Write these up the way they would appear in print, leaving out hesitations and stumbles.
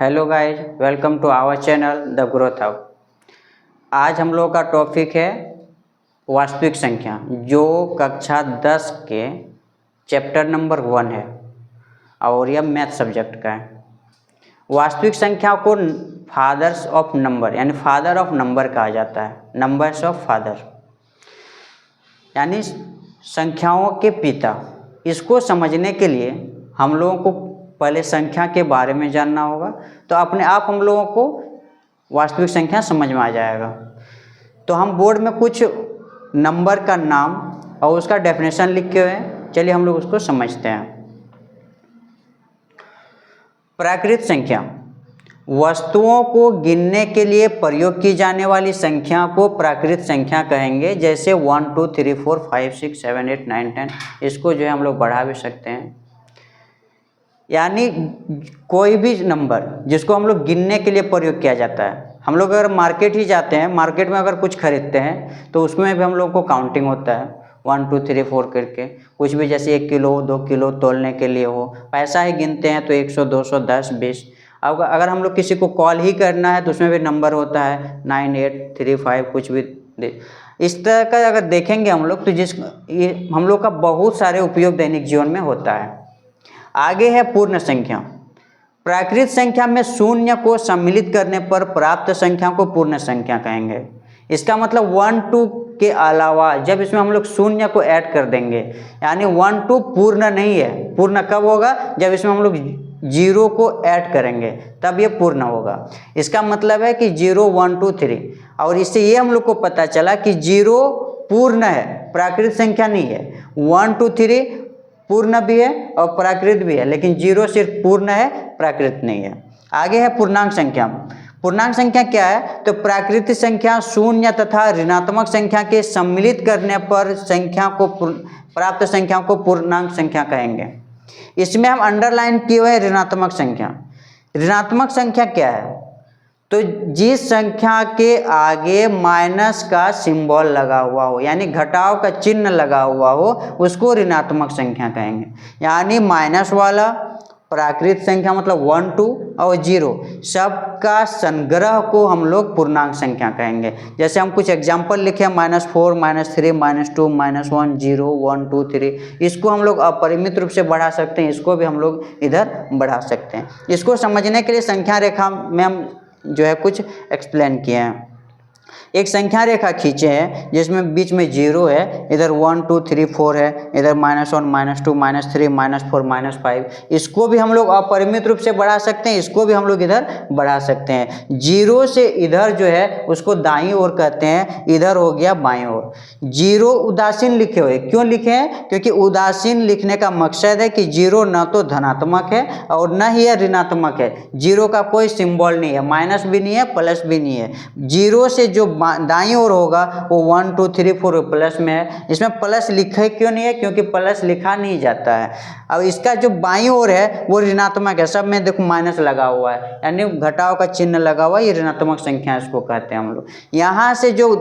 Hello guys, welcome to our channel the growth hub. आज हम लोग का टॉपिक है वास्तविक संख्या, जो कक्षा 10 के चैप्टर नंबर 1 है और यह मैथ सब्जेक्ट का है। वास्तविक संख्या को फादर्स ऑफ नंबर यानी फादर ऑफ नंबर कहा जाता है। नंबर्स ऑफ फादर यानी संख्याओं के पिता। इसको समझने के लिए हम लोगों को पहले संख्या के बारे में जानना होगा, तो अपने आप हम लोगों को वास्तविक संख्या समझ में आ जाएगा। तो हम बोर्ड में कुछ नंबर का नाम और उसका डेफिनेशन लिखे हुए हैं, चलिए हम लोग उसको समझते हैं। प्राकृत संख्या वस्तुओं को गिनने के लिए प्रयोग की जाने वाली संख्या को प्राकृत संख्या कहेंगे। जैसे 1 2 3 4 5 6 7 8 9 10, इसको जो है हम लोग बढ़ा भी सकते हैं। यानी कोई भी नंबर जिसको हम लोग गिनने के लिए प्रयोग किया जाता है। हम लोग अगर मार्केट ही जाते हैं, मार्केट में अगर कुछ खरीदते हैं तो उसमें भी हम लोग को काउंटिंग होता है 1 2 3 4 करके। कुछ भी जैसे 1 किलो 2 किलो तोलने के लिए हो, पैसा ही गिनते हैं तो 100 200 10 20। अब अगर हम लोग किसी को कॉल ही करना है तो उसमें भी नंबर होता है 9 8 3 5 कुछ भी। इस तरह का अगर देखेंगे हम लोग तो ये हम लोग का बहुत सारे उपयोग दैनिक जीवन में होता है। आगे है पूर्ण संख्या। प्राकृत संख्या में शून्य को सम्मिलित करने पर प्राप्त संख्या को पूर्ण संख्या कहेंगे। इसका मतलब 1 2 के अलावा जब इसमें हम लोग शून्य को ऐड कर देंगे, यानी 1 2 पूर्ण नहीं है। पूर्ण कब होगा? जब इसमें हम लोग 0 को ऐड करेंगे तब ये पूर्ण होगा। इसका मतलब है कि 0 1 2 3, और इससे ये हम लोग को पता चला कि 0 पूर्ण है, प्राकृत संख्या नहीं है। 1 2 3 पूर्ण भी है और प्राकृत भी है, लेकिन 0 सिर्फ पूर्ण है, प्राकृत नहीं है। आगे है पूर्णांक संख्या। पूर्णांक संख्या क्या है? तो प्राकृतिक संख्या शून्य तथा ऋणात्मक संख्या के सम्मिलित करने पर संख्या को प्राप्त संख्या को पूर्णांक संख्या कहेंगे। इसमें हम अंडरलाइन किए हुए ऋणात्मक संख्या। ऋणात्मक संख्या क्या है? तो जिस संख्या के आगे माइनस का सिंबल लगा हुआ हो, यानी घटाव का चिन्ह लगा हुआ हो, उसको ऋणात्मक संख्या कहेंगे। यानी माइनस वाला प्राकृत संख्या मतलब 1 2 और 0 सबका संग्रह को हम लोग पूर्णांक संख्या कहेंगे। जैसे हम कुछ एग्जाम्पल लिखे -4 -3 -2 -1 0 1 2 3, इसको हम लोग अपरिमित रूप से बढ़ा सकते हैं, इसको भी हम लोग इधर बढ़ा सकते हैं। इसको समझने के लिए संख्या रेखा में हम जो है कुछ एक्सप्लेन किए हैं। एक संख्या रेखा खींचे हैं जिसमें बीच में 0 है, इधर 1 2 3 4 है, इधर -1 -2 -3 -4 -5। इसको भी हम लोग अपरिमित रूप से बढ़ा सकते हैं, इसको भी हम लोग इधर बढ़ा सकते हैं। 0 से इधर जो है उसको दाईं ओर कहते हैं, इधर हो गया बाईं ओर। 0 उदासीन लिखे हुए, क्यों लिखे हैं? क्योंकि उदासीन लिखने का मकसद है कि 0 न तो धनात्मक है और न ही ऋणात्मक है। 0 का कोई सिंबल नहीं है, माइनस भी नहीं है, प्लस भी नहीं है। 0 से जो दाईं ओर होगा वो 1 2 3 4 प्लस में है। इसमें प्लस लिखे क्यों नहीं है? क्योंकि प्लस लिखा नहीं जाता है। अब इसका जो बाईं ओर है वो ऋणात्मक है, सब में देखो माइनस लगा हुआ है, यानी घटाव का चिन्ह लगा हुआ है, ये ऋणात्मक संख्या इसको कहते हैं हम लोग। यहाँ से जो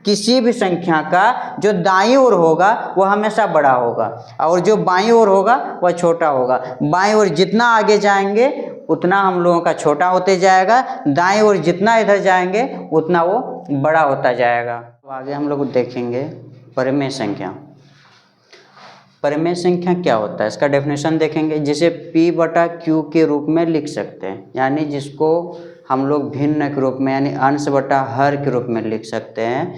किसी भी संख्या का जो दाईं ओर होगा वो हमेशा बड़ा होगा और जो बाईं ओर होगा वह छोटा होगा। बाईं ओर जितना आगे जाएंगे उतना हम लोगों का छोटा होते जाएगा, दाईं ओर जितना इधर जाएंगे उतना वो बड़ा होता जाएगा। तो आगे हम लोग देखेंगे परिमेय संख्या। परिमेय संख्या क्या होता है, इसका डेफिनेशन देखेंगे। जिसे P/Q के रूप में लिख सकते हैं, यानी जिसको हम लोग भिन्न के रूप में यानी अंश बटा हर के रूप में लिख सकते हैं,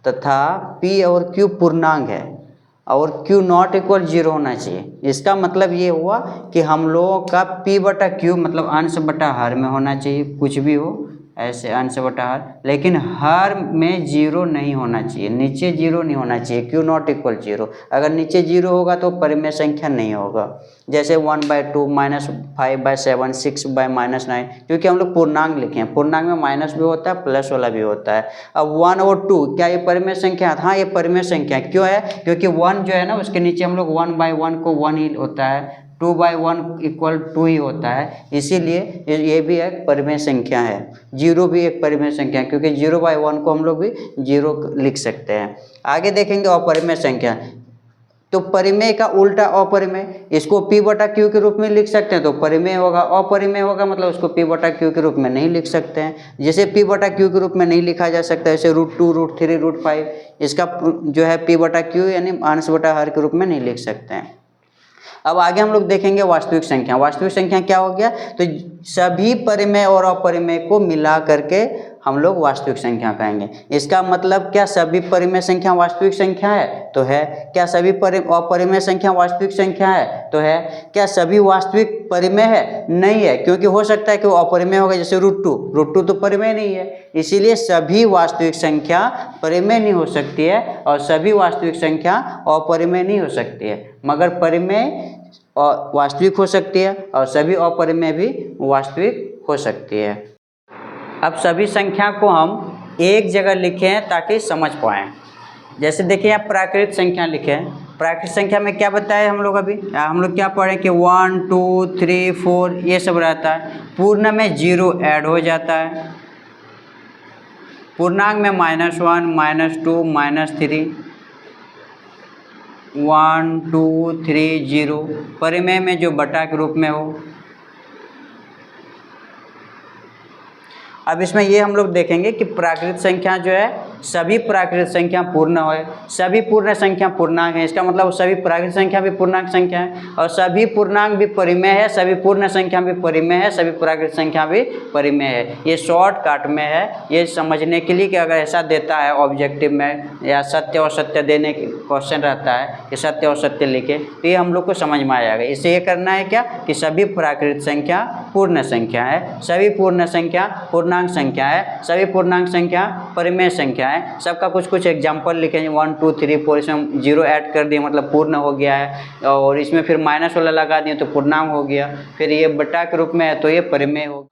तथा P और Q पूर्णांक है और Q नॉट इक्वल 0 होना चाहिए। इसका मतलब ये हुआ कि हम लोगों का P/Q मतलब अंश बटा हर में होना चाहिए, कुछ भी हो ऐसे अंश बटा हर, लेकिन हर में 0 नहीं होना चाहिए, नीचे 0 नहीं होना चाहिए। Q नॉट इक्वल 0, अगर नीचे 0 होगा तो परिमेय संख्या नहीं होगा। जैसे 1/2 -5/7 6/-9, क्योंकि हम लोग पूर्णांक लिखे हैं, पूर्णांक में माइनस भी होता है प्लस वाला भी होता है। अब 1 और 2 क्या ये परिमेय संख्या है? हाँ, ये परिमेय संख्या क्यों है? क्योंकि 1 जो है ना उसके नीचे हम लोग 1/1 को 1 ही होता है, 2/1 इक्वल 2 ही होता है, इसीलिए ये भी एक परिमेय संख्या है। 0 भी एक परिमेय संख्या है, क्योंकि 0/1 को हम लोग भी 0 लिख सकते हैं। आगे देखेंगे अपरिमेय संख्या। तो परिमेय का उल्टा अपरिमेय, इसको P बटा Q के रूप में लिख सकते हैं, तो परिमेय होगा, अपरिमेय होगा मतलब उसको P बटा Q के रूप में नहीं लिख सकते हैं। जैसे P बटा Q के रूप में नहीं लिखा जा सकता है, जैसे √2, √3, √5, इसका जो है P बटा Q यानी अंश बटा हर के रूप में नहीं लिख सकते हैं। अब आगे हम लोग देखेंगे वास्तविक संख्या। वास्तविक संख्या क्या हो गया, तो सभी परिमेय और अपरिमेय को मिला करके हम लोग वास्तविक संख्या कहेंगे। इसका मतलब क्या सभी परिमेय संख्या वास्तविक संख्या है, तो है। क्या सभी अपरिमेय संख्या वास्तविक संख्या है, तो है। क्या सभी वास्तविक परिमेय है, नहीं है, क्योंकि हो सकता है कि वो अपरिमेय होगा, जैसे √2 तो परिमेय नहीं है, इसीलिए सभी वास्तविक संख्या परिमेय नहीं हो सकती है और सभी वास्तविक संख्या अपरिमेय नहीं हो सकती है, मगर परिमेय और वास्तविक हो सकती है और सभी अपरिमेय भी वास्तविक हो सकती है। अब सभी संख्या को हम एक जगह लिखे हैं ताकि समझ पाएँ। जैसे देखिए आप प्राकृत संख्या लिखे हैं, प्राकृत संख्या में क्या बताया हम लोग, अभी हम लोग क्या पढ़े कि 1 2 3 4 ये सब रहता है। पूर्ण में 0 ऐड हो जाता है, पूर्णांक में -1 -2 -3 1 2 3 0, परिमेय में जो बटा के रूप में हो। अब इसमें ये हम लोग देखेंगे कि प्राकृत संख्या जो है सभी प्राकृत संख्या पूर्ण है, सभी पूर्ण संख्या पूर्णांक है, इसका मतलब सभी प्राकृत संख्या भी पूर्णांक संख्या है और सभी पूर्णांक भी परिमेय है, सभी पूर्ण संख्या भी परिमेय है, सभी प्राकृत संख्या भी परिमेय है। ये शॉर्टकट में है, ये समझने के लिए कि अगर ऐसा देता है ऑब्जेक्टिव में या सत्य और सत्य देने के क्वेश्चन रहता है कि सत्य और सत्य लिखे, तो ये हम लोग को समझ में आ जाएगा। इससे ये करना है क्या कि सभी प्राकृत संख्या पूर्ण संख्या है, सभी पूर्ण संख्या पूर्णांक संख्या है, सभी पूर्णांक संख्या परिमेय संख्या है। सबका कुछ कुछ एग्जाम्पल लिखेंगे, 1 2 3 4, इसमें 0 ऐड कर दिए मतलब पूर्ण हो गया है, और इसमें फिर माइनस वाला लगा दिए तो पूर्णांक हो गया, फिर ये बटा के रूप में है तो ये परिमेय हो।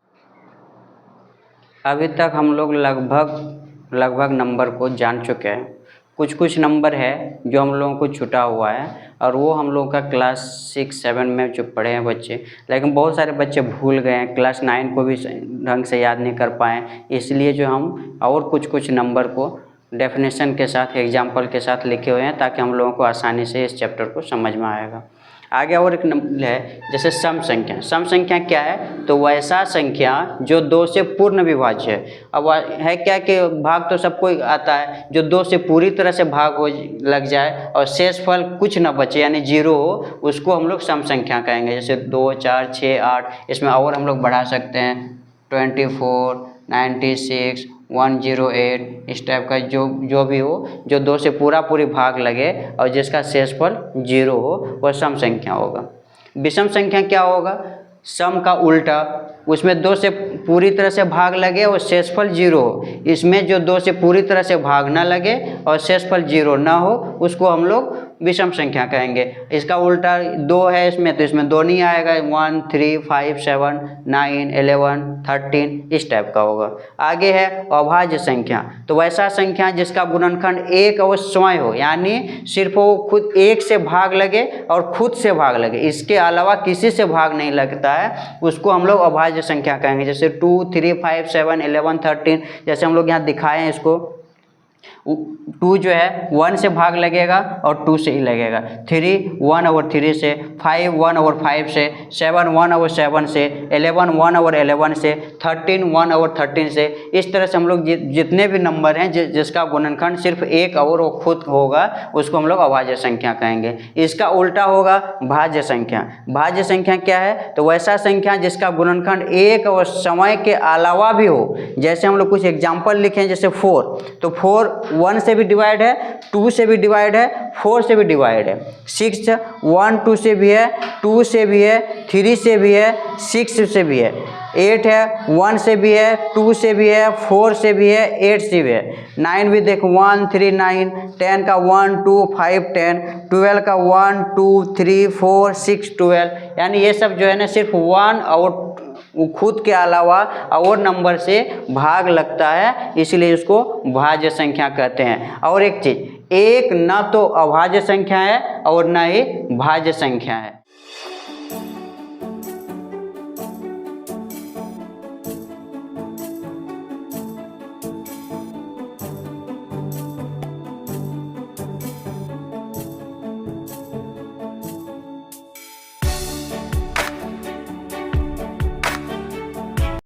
अभी तक हम लोग लगभग नंबर को जान चुके हैं। कुछ कुछ नंबर है जो हम लोगों को छूटा हुआ है और वो हम लोग का क्लास 6 7 में जो पढ़े हैं बच्चे, लेकिन बहुत सारे बच्चे भूल गए हैं, क्लास 9 को भी ढंग से याद नहीं कर पाए, इसलिए जो हम और कुछ नंबर को डेफिनेशन के साथ एग्जाम्पल के साथ लिखे हुए हैं ताकि हम लोगों को आसानी से इस चैप्टर को समझ में आएगा। आगे और एक नंबर है जैसे सम संख्या। सम संख्या क्या है, तो वैसा संख्या जो 2 से पूर्ण विभाज्य है। अब है क्या कि भाग तो सबको आता है, जो 2 से पूरी तरह से भाग हो लग जाए और शेषफल कुछ ना बचे यानी 0 हो, उसको हम लोग सम संख्या कहेंगे। जैसे 2 4 6 8, इसमें और हम लोग बढ़ा सकते हैं 24 96 108, इस टाइप का जो भी हो, जो 2 से पूरी भाग लगे और जिसका शेषफल 0 हो वह सम संख्या होगा। विषम संख्या क्या होगा, सम का उल्टा, उसमें 2 से पूरी तरह से भाग लगे और शेषफल 0 हो। इसमें जो 2 से पूरी तरह से भाग ना लगे और शेषफल 0 ना हो उसको हम लोग विषम संख्या कहेंगे। इसका उल्टा 2 है इसमें, तो इसमें 2 नहीं आएगा, 1 3 5 7 9 11 13 इस टाइप का होगा। आगे है अभाज्य संख्या। तो वैसा संख्या जिसका गुणनखंड 1 और स्वयं हो, यानी सिर्फ वो खुद 1 से भाग लगे और खुद से भाग लगे, इसके अलावा किसी से भाग नहीं लगता है, उसको हम लोग अभाज्य संख्या कहेंगे। जैसे 2 3 5 7 11 13, जैसे हम लोग यहाँ दिखाए हैं इसको, 2 जो है 1 से भाग लगेगा और 2 से ही लगेगा, 3 1/3 से, 5 1/5 से, 7 1/7 से, 11 1/11 से, 13 1/13 से। इस तरह से हम लोग जितने भी नंबर हैं जिसका गुणनखंड सिर्फ 1 और वो खुद होगा उसको हम लोग अभाज्य संख्या कहेंगे। इसका उल्टा होगा भाज्य संख्या। भाज्य संख्या क्या है, तो वैसा संख्या जिसका गुणनखंड 1 और समय के अलावा भी हो। जैसे हम लोग कुछ एग्जाम्पल लिखें, जैसे 4, तो 4 1 से भी डिवाइड है, 2 से भी डिवाइड है, 4 से भी डिवाइड है, 6 1 2 से भी है, 2 से भी है, 3 से भी है, 6 से भी है, 8 है 1 से भी है, 2 से भी है, 4 से भी है, 8 से भी है, 9 भी देख 1 3 9, 10 का 1 2 5 10, 12 का 1 2 3 4 6 12, यानी ये सब जो है ना सिर्फ 1 और खुद के अलावा और नंबर से भाग लगता है, इसलिए उसको भाज्य संख्या कहते हैं। और एक चीज, एक न तो अभाज्य संख्या है और न ही भाज्य संख्या है।